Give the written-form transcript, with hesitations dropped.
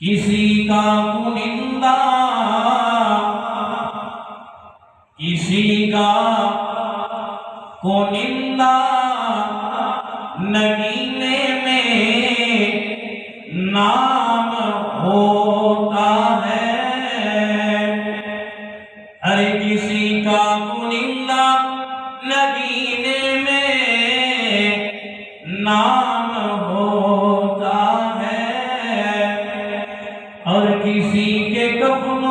کسی کا کنندہ کسی کا کنندہ نگینے میں نام ہوتا ہے، ہر کسی کا کنندہ نگینے میں نام ہوتا ہے، اور کسی کے کفن